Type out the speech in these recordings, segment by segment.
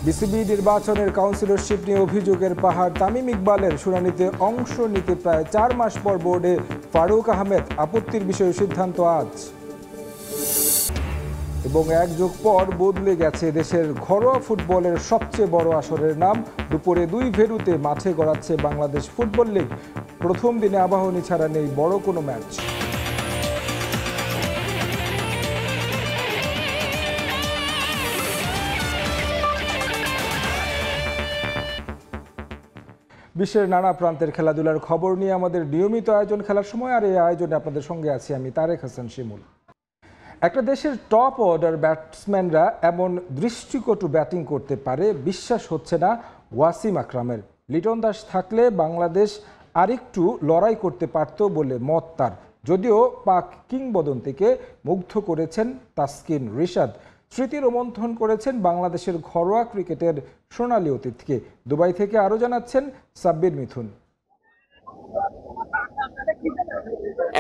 BCB নির্বাচনের councillorship নিয়ে অভিযোগের পাহাড়। তামিম ইকবালের শুনানিতে অংশ নিতে প্রায় 4 মাস পর বোর্ডে ফারুক আহমেদ। আপত্তির বিষয়ে সিদ্ধান্ত আজ। এবং এক যুগ পর বদলে গেছে দেশের ঘরোয়া ফুটবলের সবচেয়ে বড় আসরের নাম। দুপুরে 2 ভেন্যুতে মাঠে গড়াচ্ছে বাংলাদেশ ফুটবল লীগ। প্রথম দিনে আবাহনী ছাড়া নেই বড় কোনো ম্যাচ। বিশ্বের নানা প্রান্তের খেলাধুলার খবর নিয়ে আমাদের নিয়মিত আয়োজন খেলার সময়, আর এই আয়োজনে আপনাদের সঙ্গে আছি আমি তারেক হাসান শিমুল। একটা দেশের টপ অর্ডার ব্যাটসম্যানরা এমন দৃষ্টিকটু ব্যাটিং করতে পারে বিশ্বাস হচ্ছে না ওয়াসিম আকরামের। লিটন দাস থাকলে বাংলাদেশ আরেকটু লড়াই করতে পারত বলে মত তার। যদিও পাক কিংবদন্তিকে মুগ্ধ করেছেন তাসকিন রিশাদ, স্মৃতি রোমন্থন করেছেন বাংলাদেশের ঘরোয়া ক্রিকেটের সোনালী অতীতকে। দুবাই থেকে আরও জানাচ্ছেন সাব্বির মিথুন।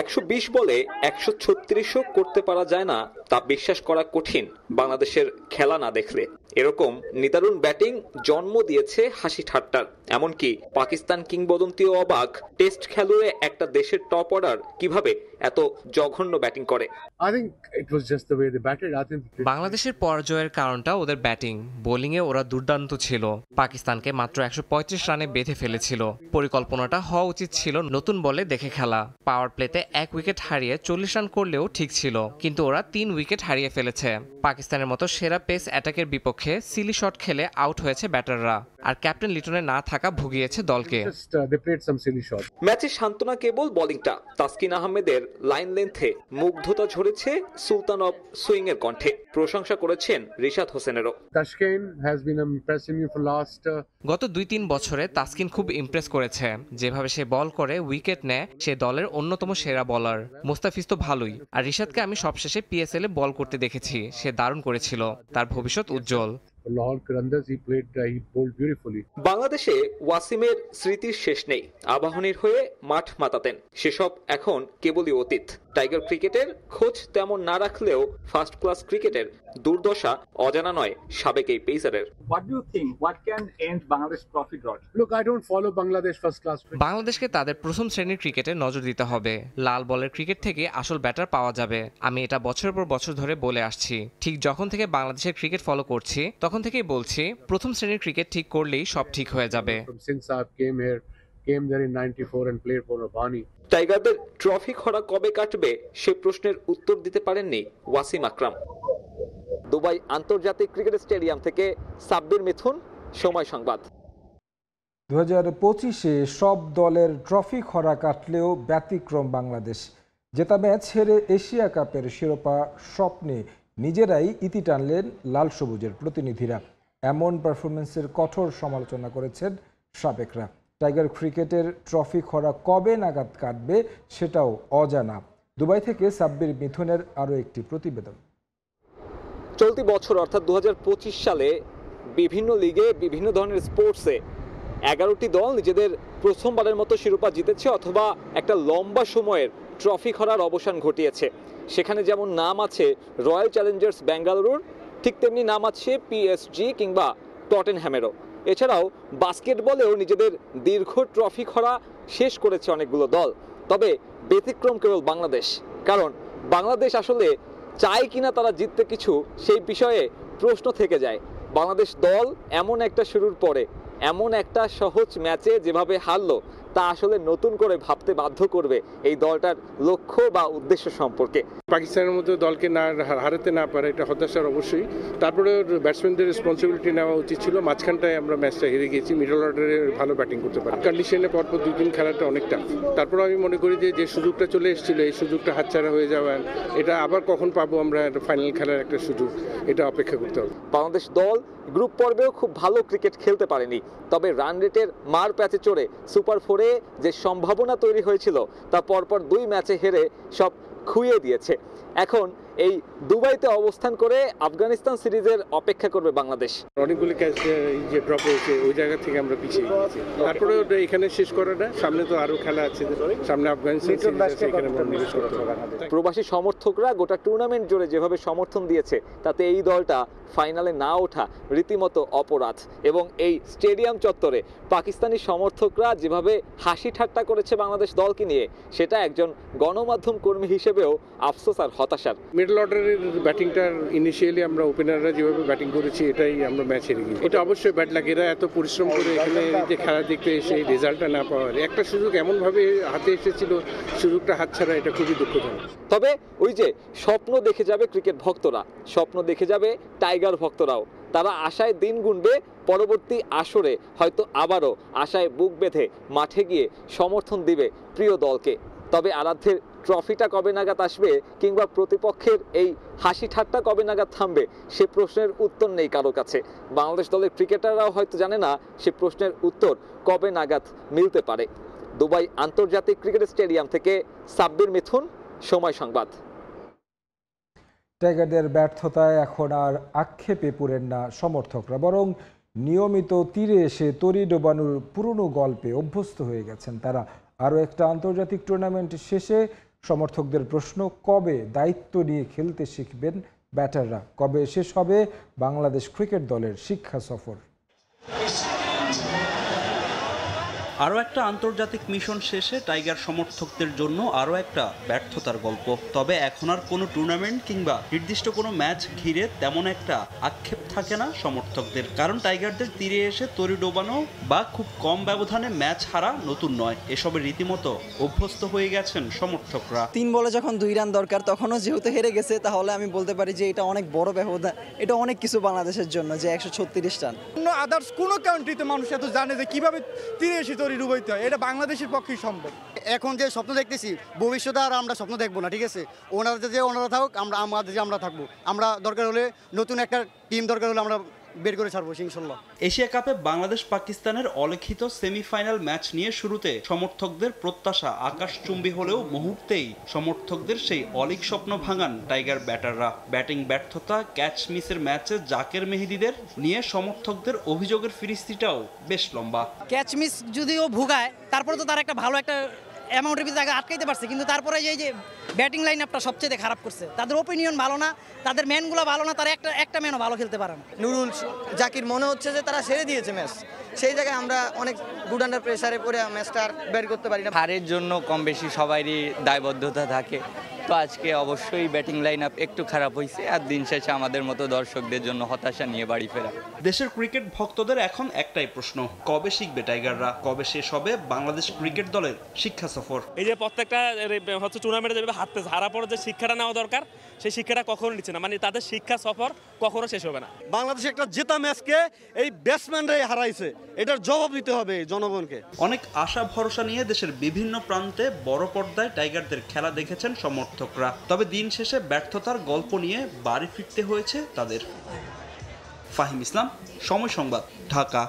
120 বলে 136ও করতে পারা যায় না তা বিশ্বাস করা কঠিন বাংলাদেশের খেলা না দেখলে। এরকম নিদারুণ ব্যাটিং জন্ম দিয়েছে হাসি ঠাট্টার। এমনকি পাকিস্তান কিংবদন্তিও অবাক, টেস্ট খেলুড়ে একটা দেশের টপ অর্ডার কিভাবে এত জঘন্য ব্যাটিং করে। বাংলাদেশের পরাজয়ের কারণটা ওদের ব্যাটিং। বোলিংয়ে ওরা দুর্দান্ত ছিল, পাকিস্তানকে মাত্র 135 রানে বেঁধে ফেলেছিল। পরিকল্পনাটা হওয়া উচিত ছিল নতুন বলে দেখে খেলা। পাওয়ার প্লেতে 1 উইকেট হারিয়ে 40 রান করলেও ঠিক ছিল, কিন্তু ওরা 3 উইকেট হারিয়ে ফেলেছে। পাকিস্তানের মতো সেরা পেস অ্যাটাকের বিপক্ষে সিলি শট খেলে আউট হয়েছে ব্যাটাররা, আর ক্যাপ্টেন লিটনের না থাকা ভুগিয়েছে দলকে। ম্যাচে সান্ত্বনা কেবল বোলিংটা। তাসকিন আহমেদের লাইন লেন্থে মুগ্ধতা ঝরেছে সুলতান অফ সুইং এর কণ্ঠে। প্রশংসা করেছেন রিশাদ হোসেনেরও। গত 2-3 বছরে তাসকিন খুব ইমপ্রেস করেছে। যেভাবে সে বল করে উইকেট নেয়, সে দলের অন্যতম সেরা বলার। মুস্তাফিজ তো ভালোই, আর রিশাদকে আমি সবশেষে পিএসএল এ বল করতে দেখেছি, সে দারুণ করেছিল। তার ভবিষ্যৎ উজ্জ্বল। বাংলাদেশে ওয়াসিমের স্মৃতির শেষ নেই। আবাহনীর হয়ে মাঠ মাতাতেন, সেসব এখন কেবলই অতীত। টাইগার ক্রিকেটের খোঁজ তেমন না রাখলেও ফার্স্ট ক্লাস ক্রিকেটের দুর্দশা অজানা নয় সাবেক এই পেসারের। বাংলাদেশকে তাদের প্রথম শ্রেণীর ক্রিকেটে নজর দিতে হবে। লাল বলের ক্রিকেট থেকে আসল ব্যাটার পাওয়া যাবে। আমি এটা বছরের পর বছর ধরে বলে আসছি। ঠিক যখন থেকে বাংলাদেশের ক্রিকেট ফলো করছি তখন থেকেই বলছি, প্রথম শ্রেণীর ক্রিকেট ঠিক করলেই সব ঠিক হয়ে যাবে। টাইগারদের ট্রফি খরা কবে কাটবে সে প্রশ্নের উত্তর দিতে পারেননি ওয়াসিম আকরাম। দুবাই আন্তর্জাতিক ক্রিকেট স্টেডিয়াম থেকে সাব্বির মিথুন, সময় সংবাদ। 2025-এ সব দলের ট্রফি খরা কাটলেও ব্যতিক্রম বাংলাদেশ। জেতা ম্যাচ হেরে এশিয়া কাপের শিরোপা স্বপ্নে নিজেরাই ইতি টানলেন লাল সবুজের প্রতিনিধিরা। এমন পারফরমেন্সের কঠোর সমালোচনা করেছেন সাবেকরা। টাইগার ক্রিকেটের ট্রফি খরা কবে নাগাদ কাটবে সেটাও অজানা। দুবাই থেকে সাব্বির মিথুনের আরও একটি প্রতিবেদন। চলতি বছর অর্থাৎ 2025 সালে বিভিন্ন লিগে বিভিন্ন ধরনের স্পোর্টসে 11টি দল নিজেদের প্রথমবারের মতো শিরোপা জিতেছে অথবা একটা লম্বা সময়ের ট্রফি খরার অবসান ঘটিয়েছে। সেখানে যেমন নাম আছে রয়্যাল চ্যালেঞ্জার্স বেঙ্গালুরুর, ঠিক তেমনি নাম আছে পিএসজি কিংবা টটেনহ্যামেরও। এছাড়াও বাস্কেটবলেও নিজেদের দীর্ঘ ট্রফি খরা শেষ করেছে অনেকগুলো দল। তবে ব্যতিক্রম কেবল বাংলাদেশ। কারণ বাংলাদেশ আসলে চায় কিনা তারা জিততে কিছু, সেই বিষয়ে প্রশ্ন থেকে যায়। বাংলাদেশ দল এমন একটা শুরুর পরে এমন একটা সহজ ম্যাচে যেভাবে হারলো, তা আসলে নতুন করে ভাবতে বাধ্য করবে এই দলটার লক্ষ্য বা উদ্দেশ্য সম্পর্কে। পাকিস্তানের মতো দলকে না হারাতে না পারে, এটা হতাশার অবশ্যই। তারপরে ব্যাটসম্যানদের রেসপন্সিবিলিটি নেওয়া উচিত ছিল। মাঝখানটায় আমরা ম্যাচটা হেরে গিয়েছি, মিডল অর্ডারে ভালো ব্যাটিং করতে পারি। কন্ডিশনে পরপর 2-3 খেলাটা অনেক টাফ। তারপরে আমি মনে করি যে সুযোগটা চলে এসেছিল, এই সুযোগটা হাতছাড়া হয়ে যাওয়ার, এটা আবার কখন পাবো আমরা ফাইনাল খেলার একটা সুযোগ, এটা অপেক্ষা করতে হবে। বাংলাদেশ দল গ্রুপ পর্বেও খুব ভালো ক্রিকেট খেলতে পারেনি, তবে রান রেটের মার প্যাচে চড়ে সুপার 4-এ যে সম্ভাবনা তৈরি হয়েছিল তা পরপর 2 ম্যাচে হেরে সব খুইয়ে দিয়েছে। এখন এই দুবাইতে অবস্থান করে আফগানিস্তান সিরিজের অপেক্ষা করবে বাংলাদেশ। অনেকগুলি ক্যাচ যে ড্রপ হয়েছে ওই জায়গা থেকে আমরা পিছিয়ে গিয়েছি, তারপরে ওটা এখানে শেষ করে না, সামনে তো আরো খেলা আছে, সামনে আফগানিস্তান সিরিজ আছে, এখানে নিবেশ করতে হবে। প্রবাসী সমর্থকরা গোটা টুর্নামেন্ট জুড়ে যেভাবে সমর্থন দিয়েছে তাতে এই দলটা ফাইনালে না ওঠা রীতিমতো অপরাধ। এবং এই স্টেডিয়াম চত্বরে পাকিস্তানি সমর্থকরা যেভাবে হাসি ঠাট্টা করেছে বাংলাদেশ দলকে নিয়ে, সেটা একজন গণমাধ্যম কর্মী হিসেবেও আফসোস আর হতাশার। মিডল অর্ডারের ব্যাটিংটার ইনিশিয়ালি আমরা ওপেনাররা যেভাবে ব্যাটিং করেছি এটাই আমরা ম্যাচ হেরে গেছি। এটা অবশ্যই ব্যাড লাগে, এরা এত পরিশ্রম করে এখানে যে খেলা দেখতে এসে রেজাল্টটা না পাওয়ার একটা সুযোগ এমনভাবে হাতে এসেছিল, সুযোগটা হাতছাড়া, এটা খুবই দুঃখজনক। তবে ওই যে স্বপ্ন দেখে যাবে ক্রিকেট ভক্তরা, স্বপ্ন দেখে যাবে টাইগার ভক্তরাও। তারা আশায় দিন গুনবে, পরবর্তী আসরে হয়তো আবারও আশায় বুক বেঁধে মাঠে গিয়ে সমর্থন দিবে প্রিয় দলকে। তবে আরাধ্যের ট্রফিটা কবে নাগাদ আসবে কিংবা প্রতিপক্ষের এই হাসি ঠাট্টা কবে নাগাদ থামবে সে প্রশ্নের উত্তর নেই কারো কাছে। বাংলাদেশ দলের ক্রিকেটাররাও হয়তো জানে না সে প্রশ্নের উত্তর কবে নাগাদ মিলতে পারে। দুবাই আন্তর্জাতিক ক্রিকেট স্টেডিয়াম থেকে সাব্বির মিথুন, সময় সংবাদ। টাইগারদের ব্যর্থতায় এখন আর আক্ষেপে পড়েন না সমর্থকরা, বরং নিয়মিত তীরে এসে তরি ডোবানোর পুরনো গল্পে অভ্যস্ত হয়ে গেছেন তারা। আরও একটা আন্তর্জাতিক টুর্নামেন্ট শেষে সমর্থকদের প্রশ্ন, কবে দায়িত্ব নিয়ে খেলতে শিখবেন ব্যাটাররা, কবে শেষ হবে বাংলাদেশ ক্রিকেট দলের শিক্ষা সফর। আরও একটা আন্তর্জাতিক মিশন শেষে টাইগার সমর্থকদের জন্য আরও একটা ব্যর্থতার গল্প। তবে এখন আর কোনো টুর্নামেন্ট কিংবা নির্দিষ্ট কোনো ম্যাচ ঘিরে তেমন একটা আক্ষেপ থাকে না সমর্থকদের, কারণ টাইগারদের তীরে এসে তরি ডোবানো বা খুব কম ব্যবধানে ম্যাচ হারা নতুন নয়। এসবে রীতিমতো অভ্যস্ত হয়ে গেছেন সমর্থকরা। 3 বলে যখন 2 রান দরকার তখনও যেহেতু হেরে গেছে, তাহলে আমি বলতে পারি যে এটা অনেক বড় ব্যবধান, এটা অনেক কিছু বাংলাদেশের জন্য যে 136 রান। অন্য আদার্স কোনো কান্ট্রিতে মানুষ এত জানে যে কিভাবে তীরে এসে তরি ডুবাইতে হয়, এটা বাংলাদেশের পক্ষেই সম্ভব। এখন যে স্বপ্ন দেখতেছি ভবিষ্যতে আর আমরা স্বপ্ন দেখবো না, ঠিক আছে? ওনারা থাকুক, আমরা থাকবো। আমরা দরকার হলে নতুন একটা টিম দরকার হলে আমরা বের করে ছাড়বো ইনশাল্লাহ। এশিয়া কাপে বাংলাদেশ পাকিস্তানের অলিখিত সেমিফাইনাল ম্যাচ নিয়ে শুরুতে সমর্থকদের প্রত্যাশা আকাশচুম্বী হলেও মুহূর্তেই সমর্থকদের সেই অলিক স্বপ্ন ভাঙান টাইগার ব্যাটাররা। ব্যাটিং ব্যর্থতা, ক্যাচ মিসের ম্যাচে জাকের মেহেদিদের নিয়ে সমর্থকদের অভিযোগের ফিরিস্তিটাও বেশ লম্বা। ক্যাচ মিস যদিও ভুগায়, তারপরে তো তার একটা ভালো একটা অ্যামাউন্টের ভিতরে আগে আটকাইতে পারছে, কিন্তু তারপরে এই যে ব্যাটিং লাইন আপটা সবচেয়ে খারাপ করছে। তাদের ওপিনিয়ন ভালো না, তাদের ম্যানগুলো ভালো না, তার একটা ম্যানও ভালো খেলতে পারে না। নুরুল, জাকির মনে হচ্ছে যে তারা ছেড়ে দিয়েছে ম্যাচ, সেই জায়গায় আমরা অনেক গুড আন্ডার প্রেসারে পড়ে ম্যাচটা আর বের করতে পারি না। হারের জন্য কম বেশি সবারই দায়বদ্ধতা থাকে, তো আজকে অবশ্যই ব্যাটিং লাইন আপ একটু খারাপ হয়েছে, আর দিন শেষে আমাদের মতো দর্শকদের জন্য হতাশা নিয়ে বাড়ি ফেরা। দেশের ক্রিকেট ভক্তদের এখন একটাই প্রশ্ন, কবে শিখবে টাইগাররা, কবে শেষ হবে বাংলাদেশ ক্রিকেট দলের শিক্ষা সফর। এই যে প্রত্যেকটা হচ্ছে টুর্নামেন্টে যেভাবে হারতেছে, হারার পর যে শিক্ষাটা নেওয়া দরকার সেই শিক্ষাটা কখনো নিচ্ছে না, মানে তাদের শিক্ষা সফর কখনো শেষ হবে না। বাংলাদেশ একটা জেতা ম্যাচকে এই ব্যাটসম্যানরাই হারাইছে, এটার জবাব দিতে হবে জনগণকে। অনেক আশা ভরসা নিয়ে দেশের বিভিন্ন প্রান্তে বড় পর্দায় টাইগারদের খেলা দেখেছেন সমর্থকরা, তবে দিন শেষে ব্যর্থতার গল্প নিয়ে বাড়ি ফিরতে হয়েছে তাদের। ফাহিম ইসলাম, সময় সংবাদ, ঢাকা।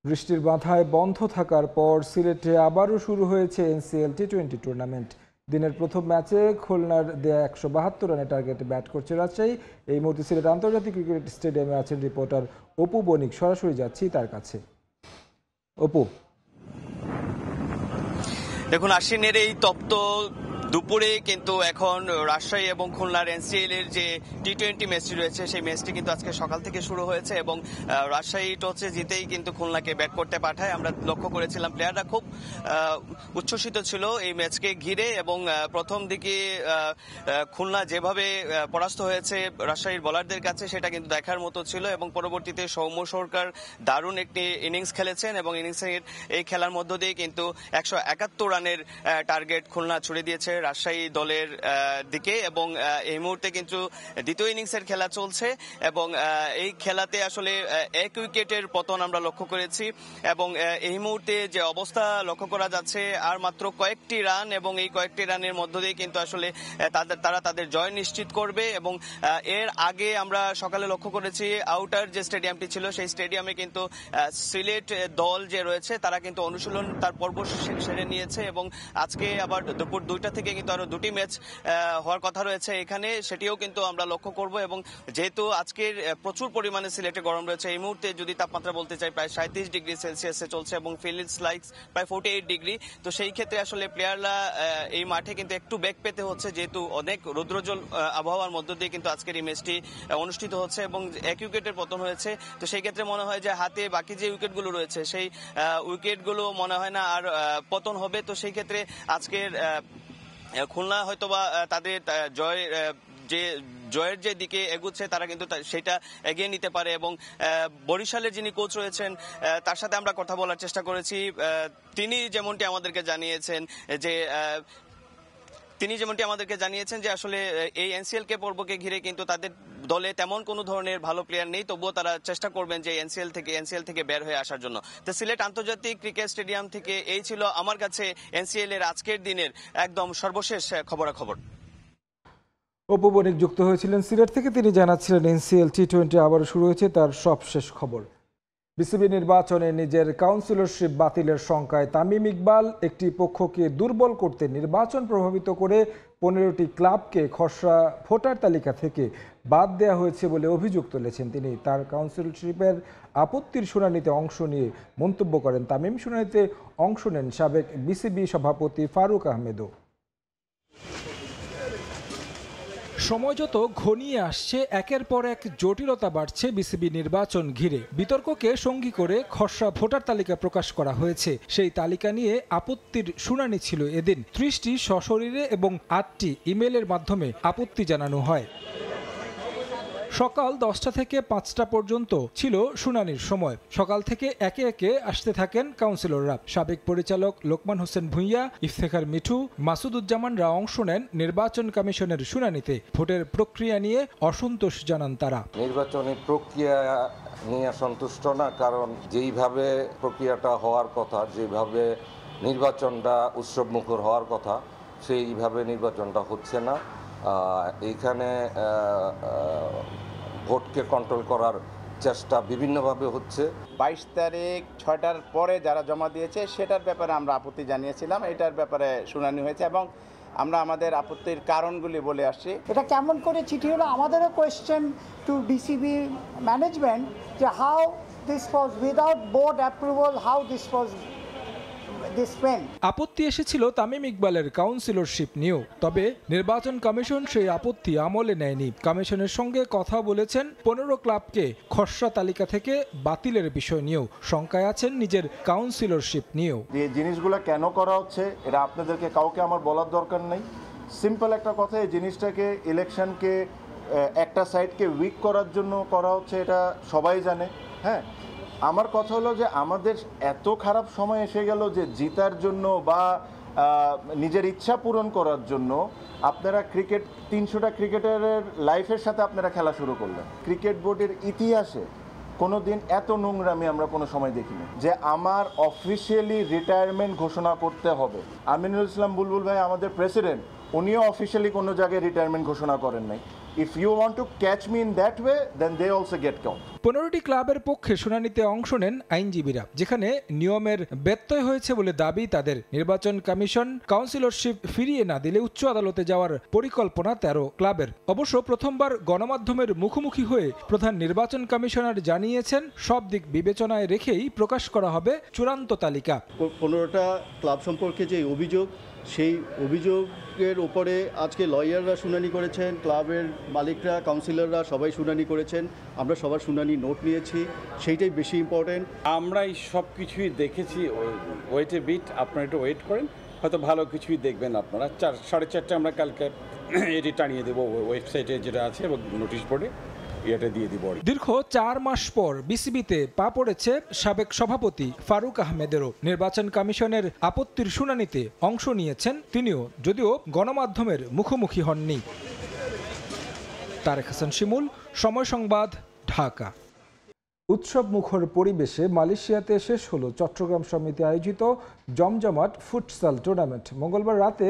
বৃষ্টির বাধায় বন্ধ থাকার পর সিলেটে আবারও শুরু হয়েছে এনসিএল টি20 টুর্নামেন্ট। দিনের প্রথম ম্যাচে খুলনার দেয়া 172 রানের টার্গেটে ব্যাট করছে রাজশাহী। এই মুহূর্তে সিলেট আন্তর্জাতিক ক্রিকেট স্টেডিয়ামে আছেন রিপোর্টার অপু বণিক, সরাসরি যাচ্ছি তার কাছে। অপু, দেখুন, আশ্বিনের এই তপ্ত দুপুরে কিন্তু এখন রাজশাহী এবং খুলনার এনসিএল এর যে টি20 ম্যাচটি রয়েছে সেই ম্যাচটি কিন্তু আজকে সকাল থেকে শুরু হয়েছে এবং রাজশাহী টসে জিতেই কিন্তু খুলনাকে ব্যাট করতে পাঠায়। আমরা লক্ষ্য করেছিলাম প্লেয়াররা খুব উচ্ছ্বসিত ছিল এই ম্যাচকে ঘিরে এবং প্রথম দিকে খুলনা যেভাবে পরাস্ত হয়েছে রাজশাহীর বোলারদের কাছে সেটা কিন্তু দেখার মতো ছিল এবং পরবর্তীতে সৌম্য সরকার দারুণ একটি ইনিংস খেলেছেন এবং ইনিংসের এই খেলার মধ্য দিয়ে কিন্তু 171 রানের টার্গেট খুলনা ছুড়ে দিয়েছে রাজশাহী দলের দিকে এবং এই মুহূর্তে কিন্তু দ্বিতীয় ইনিংসের খেলা চলছে এবং এই খেলাতে আসলে 1 উইকেটের পতন আমরা লক্ষ্য করেছি এবং এই মুহূর্তে যে অবস্থা লক্ষ্য করা যাচ্ছে আর মাত্র কয়েকটি রান এবং এই কয়েকটি রানের মধ্য দিয়ে কিন্তু আসলে তারা তাদের জয় নিশ্চিত করবে এবং এর আগে আমরা সকালে লক্ষ্য করেছি আউটার যে স্টেডিয়ামটি ছিল সেই স্টেডিয়ামে কিন্তু সিলেট দল যে রয়েছে তারা কিন্তু অনুশীলন তার পর্ব সেরে নিয়েছে এবং আজকে আবার দুপুর 2টা থেকে থেকে কিন্তু আরো 2টি ম্যাচ হওয়ার কথা রয়েছে এখানে, সেটিও কিন্তু আমরা লক্ষ্য করব। এবং যেহেতু আজকের প্রচুর পরিমাণে সিলেটে গরম রয়েছে, এই মুহূর্তে যদি তাপমাত্রা বলতে চাই প্রায় 37 ডিগ্রি সেলসিয়াসে চলছে এবং ফিলস লাইকস প্রায় 48 ডিগ্রি। তো সেই ক্ষেত্রে আসলে প্লেয়াররা এই মাঠে কিন্তু একটু বেগ পেতে হচ্ছে, যেহেতু অনেক রৌদ্রোজ্জ্বল আবহাওয়ার মধ্য দিয়ে কিন্তু আজকের এই ম্যাচটি অনুষ্ঠিত হচ্ছে এবং 1 উইকেটের পতন হয়েছে। তো সেই ক্ষেত্রে মনে হয় যে হাতে বাকি যে উইকেটগুলো রয়েছে সেই উইকেটগুলো মনে হয় না আর পতন হবে। তো সেই ক্ষেত্রে আজকের খুলনা হয়তোবা তাদের জয়ের যে দিকে এগুচ্ছে তারা কিন্তু সেটা এগিয়ে নিতে পারে। এবং বরিশালের যিনি কোচ রয়েছেন তার সাথে আমরা কথা বলার চেষ্টা করেছি। তিনি যেমনটি আমাদেরকে জানিয়েছেন যে আসলে এই এনসিএল-কে পর্বকে ঘিরে কিন্তু তাদের দলে তেমন কোনো ধরনের ভালো প্লেয়ার নেই, তবুও তারা চেষ্টা করবেন যে এনসিএল থেকে বের হয়ে আসার জন্য। তো সিলেট আন্তর্জাতিক ক্রিকেট স্টেডিয়াম থেকে এই ছিল আমার কাছে এনসিএল এর আজকের দিনের একদম সর্বশেষ খবরাখবর। অপু বণিক যুক্ত হয়েছিলেন সিলেট থেকে, তিনি জানাচ্ছিলেন এনসিএল টি20 আবার শুরু হয়েছে, তার সবশেষ খবর। বিসিবি নির্বাচনে নিজের কাউন্সিলরশিপ বাতিলের শঙ্কায় তামিম ইকবাল একটি পক্ষকে দুর্বল করতে নির্বাচন প্রভাবিত করে 15টি ক্লাবকে খসড়া ভোটার তালিকা থেকে বাদ দেওয়া হয়েছে বলে অভিযোগ তুলেছেন তিনি। তার কাউন্সিলরশিপের আপত্তির শুনানিতে অংশ নিয়ে মন্তব্য করেন তামিম। শুনানিতে অংশ নেন সাবেক বিসিবি সভাপতি ফারুক আহমেদও। সময় যত ঘনিয়ে আসছে, একের পর এক জটিলতা বাড়ছে বিসিবি নির্বাচন ঘিরে। বিতর্ককে সঙ্গী করে খসড়া ভোটার তালিকা প্রকাশ করা হয়েছে। সেই তালিকা নিয়ে আপত্তির শুনানি ছিল এদিন। 30টি সশরীরে এবং 8টি ইমেইলের মাধ্যমে আপত্তি জানানো হয়। সকাল 10টা থেকে 5টা পর্যন্ত ছিল শুনানির সময়। সকাল থেকে একে একে আসতে থাকেন কাউন্সিলররা। সাবেক পরিচালক লোকমান হোসেন ভূঁইয়া, ইফতেখার মিঠু, মাসুদুজ্জামানরা অংশ নেন নির্বাচন কমিশনের শুনানিতে। ভোটের প্রক্রিয়া নিয়ে অসন্তোষ জানান তারা। নির্বাচনী প্রক্রিয়া নিয়ে সন্তুষ্ট না, কারণ যেইভাবে প্রক্রিয়াটা হওয়ার কথা, যেভাবে নির্বাচনটা উৎসবমুখর হওয়ার কথা, সেইভাবে নির্বাচনটা হচ্ছে না। এইখানে ভোটকে কন্ট্রোল করার চেষ্টা বিভিন্নভাবে হচ্ছে। 22 তারিখ 6টার পরে যারা জমা দিয়েছে সেটার ব্যাপারে আমরা আপত্তি জানিয়েছিলাম। এটার ব্যাপারে শুনানি হয়েছে এবং আমরা আমাদের আপত্তির কারণগুলি বলে আসছি। এটা কেমন করে চিঠি হলো, আমাদেরও কোয়েশ্চেন টু বিসিবি ম্যানেজমেন্ট যে how this was without board approval, how this was. আপত্তি এসেছিল তামিম ইকবালের কাউন্সিলরশিপ নিয়েও, তবে নির্বাচন কমিশন সেই আপত্তি আমলে নেয়নি। কমিশনের সঙ্গে কথা বলেছেন 15 ক্লাবকে খসড়া তালিকা থেকে বাতিলের বিষয় নিয়েও। শঙ্কায় আছেন নিজের কাউন্সিলরশিপ নিয়েও। এই জিনিসগুলো কেন করা হচ্ছে এটা আপনাদেরকে কাউকে আমার বলার দরকার নেই। সিম্পল একটা কথা, এই জিনিসটাকে ইলেকশনকে একটা সাইডকে উইক করার জন্য করা হচ্ছে, এটা সবাই জানে। হ্যাঁ, আমার কথা হলো যে আমাদের এত খারাপ সময় এসে গেল যে জিতার জন্য বা নিজের ইচ্ছা পূরণ করার জন্য আপনারা 300টা ক্রিকেটারের লাইফের সাথে আপনারা খেলা শুরু করলেন। ক্রিকেট বোর্ডের ইতিহাসে কোনো দিন এত নোংরামি আমরা কোনো সময় দেখিনি যে আমার অফিসিয়ালি রিটায়ারমেন্ট ঘোষণা করতে হবে। আমিনুল ইসলাম বুলবুল ভাই আমাদের প্রেসিডেন্ট, উনিও অফিসিয়ালি কোনো জায়গায় রিটায়ারমেন্ট ঘোষণা করেন নাই। If you want to catch me in that way, then they also get count. 15টি ক্লাবের পক্ষে শুনানিতে অংশ নেন আইনজীবীরা, যেখানে নিয়মের ব্যত্যয় হয়েছে বলে দাবি তাদের। নির্বাচন কমিশন কাউন্সিলরশিপ ফিরিয়ে না দিলে উচ্চ আদালতে যাওয়ার পরিকল্পনা 13 ক্লাবের। অবশ্য প্রথমবার গণমাধ্যমের মুখোমুখি হয়ে প্রধান নির্বাচন কমিশনার জানিয়েছেন সব দিক বিবেচনায় রেখেই প্রকাশ করা হবে চূড়ান্ত তালিকা। 15টা ক্লাব সম্পর্কে যে অভিযোগ, সেই অভিযোগের উপরে আজকে লয়াররা শুনানি করেছেন, ক্লাবের মালিকরা, কাউন্সিলররা সবাই শুনানি করেছেন। আমরা সবার শুনানি নোট নিয়েছি, সেইটাই বেশি ইম্পর্টেন্ট। আমরা এই সব কিছুই দেখেছি। ওয়েটে বিট, আপনারা একটু ওয়েট করেন, হয়তো ভালো কিছুই দেখবেন আপনারা। 4:30 আমরা কালকে এটি টানিয়ে দেবো ওয়েবসাইটে যেটা আছে এবং নোটিশ বোর্ডে এটা দিয়ে দিব। দীর্ঘ 4 মাস পর বিসিবিতে পা পড়েছে সাবেক সভাপতি ফারুক আহমেদেরও। নির্বাচন কমিশনের আপত্তির শুনানিতে অংশ নিয়েছেন তিনিও, যদিও গণমাধ্যমের মুখোমুখি হননি। তারেক হাসান শিমুল, সময় সংবাদ, ঢাকা। উৎসব মুখর পরিবেশে মালয়েশিয়াতে শেষ হলো চট্টগ্রাম সমিতি আয়োজিত জমজমাট ফুটসাল টুর্নামেন্ট। মঙ্গলবার রাতে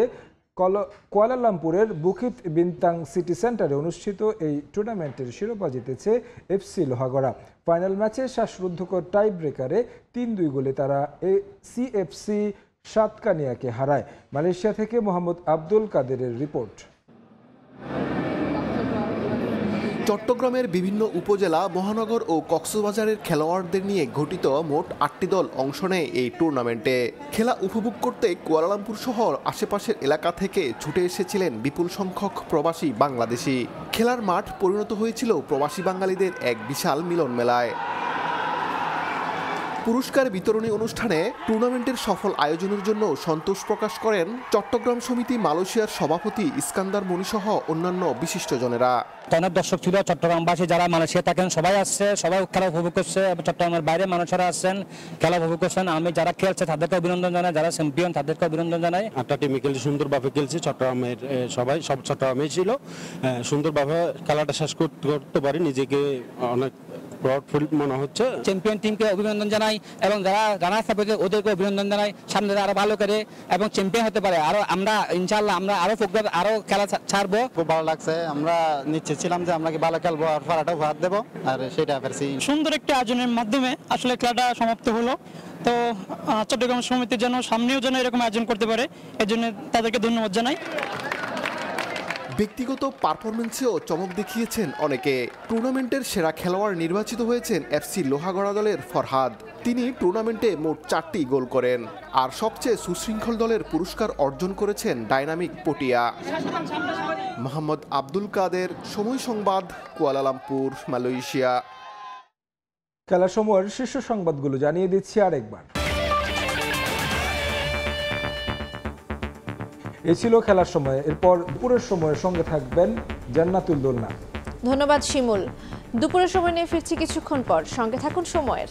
কুয়ালালামপুরের বুকিত বিনতাং সিটি সেন্টারে অনুষ্ঠিত এই টুর্নামেন্টের শিরোপা জিতেছে এফসি লোহাগড়া। ফাইনাল ম্যাচে শ্বাসরুদ্ধকর টাই ব্রেকারে 3-2 গোলে তারা সিএফসি সাতকানিয়াকে হারায়। মালয়েশিয়া থেকে মোহাম্মদ আব্দুল কাদেরের রিপোর্ট। চট্টগ্রামের বিভিন্ন উপজেলা, মহানগর ও কক্সবাজারের খেলোয়াড়দের নিয়ে গঠিত মোট 8টি দল অংশ নেয় এই টুর্নামেন্টে। খেলা উপভোগ করতে কুয়ালালামপুর শহর আশেপাশের এলাকা থেকে ছুটে এসেছিলেন বিপুল সংখ্যক প্রবাসী বাংলাদেশি। খেলার মাঠ পরিণত হয়েছিল প্রবাসী বাঙালিদের এক বিশাল মিলন মেলায়। পুরস্কার বিতরণী অনুষ্ঠানে টুর্নামেন্টের সফল আয়োজনের জন্য সন্তোষ প্রকাশ করেন চট্টগ্রাম সমিতি মালয়েশিয়ার সভাপতি ইস্কান্দার মনিসহ অন্যান্য বিশিষ্টজনেরা। অনেক দর্শক ছিল, চট্টগ্রামবাসী যারা মালয়েশিয়া থাকেন সবাই আসছে, সবাই খেলা উপভোগ করছে। চট্টগ্রামের বাইরে মানুষেরা আসছেন, খেলা উপভোগ করছেন। আমি যারা খেলছে তাদেরকে অভিনন্দন জানাই, যারা চ্যাম্পিয়ন তাদেরকে অভিনন্দন জানাই। 8টা টিমে খেলছে, সুন্দরভাবে খেলছে। চট্টগ্রামের সব চট্টগ্রামে ছিল, সুন্দরভাবে খেলাটা শেষ করতে পারি। নিজেকে অনেক প্রাউডফুল মনে হচ্ছে। চ্যাম্পিয়ন টিমকে অভিনন্দন জানাই এবং যারা রানার আপ ওদেরকে অভিনন্দন জানাই। সামনে আরো ভালো করে এবং চ্যাম্পিয়ন হতে পারে। আরো আমরা ইনশাআল্লাহ আমরা আরো খেলা ছাড়বো। খুব ভালো লাগছে, আমরা নিশ্চিত ছিলাম যে আমরা কি ভালো খেলবো আর ফারাটা ভাত দেবো, আর সেটা পারছি। সুন্দর একটা আয়োজনের মাধ্যমে আসলে খেলাটা সমাপ্ত হলো। তো চট্টগ্রাম সমিতির জন্য সামনেও যেন এরকম আয়োজন করতে পারে, এর জন্য তাদেরকে ধন্যবাদ জানাই। ব্যক্তিগত পারফরমেন্সেও চমক দেখিয়েছেন অনেকে। টুর্নামেন্টের সেরা খেলোয়াড় নির্বাচিত হয়েছেন এফসি লোহাগড়া দলের ফরহাদ। তিনি টুর্নামেন্টে মোট 4টি গোল করেন। আর সবচেয়ে সুশৃঙ্খল দলের পুরস্কার অর্জন করেছেন ডাইনামিক পটিয়া। মোহাম্মদ আব্দুল কাদের, সময় সংবাদ, কুয়ালালামপুর, মালয়েশিয়া। খেলার সময়ের শীর্ষ সংবাদগুলো জানিয়ে দিচ্ছি আরেকবার। এ ছিল খেলার সময়। এরপর দুপুরের সময়ের সঙ্গে থাকবেন জান্নাতুল দোলনা। ধন্যবাদ শিমুল। দুপুরের সময় নিয়ে ফিরছি কিছুক্ষণ পর, সঙ্গে থাকুন সময়ের।